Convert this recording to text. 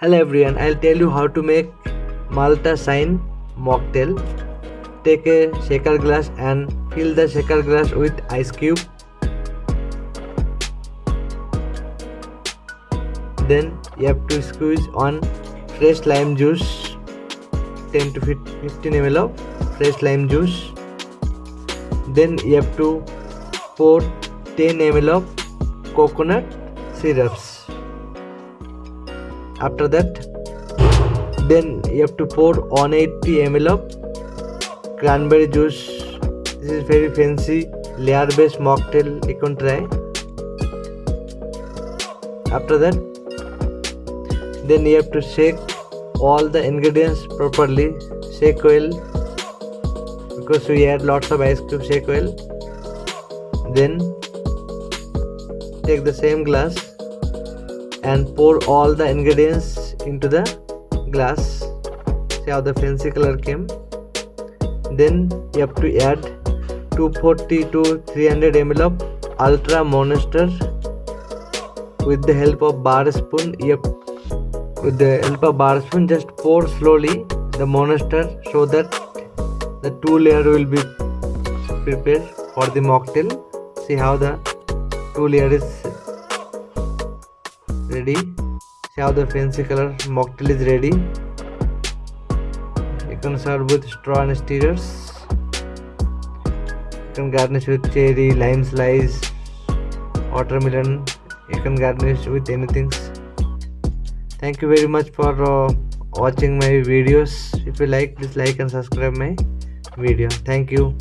Hello everyone, I'll tell you how to make Malta Shine mocktail. Take a shaker glass and fill the shaker glass with ice cube. Then you have to squeeze on fresh lime juice, 10 to 15 ml of fresh lime juice. Then you have to pour 10 ml of coconut syrups. After that, then you have to pour 180 ml of cranberry juice. This is very fancy layer based mocktail, you can try. After that, then you have to shake all the ingredients properly. Shake well, because we add lots of ice cube. Shake well. Then take the same glass and pour all the ingredients into the glass. See how the fancy color came. Then you have to add 240 to 300 ml of ultra monster. With the help of bar spoon, just pour slowly the monster, so that the two layer will be prepared for the mocktail. See how the two layer is ready. See how the fancy color mocktail is ready. You can serve with straw and stirrers. You can garnish with cherry, lime slice, watermelon. You can garnish with anything. Thank you very much for watching my videos. If you like, please like and subscribe my video. Thank you.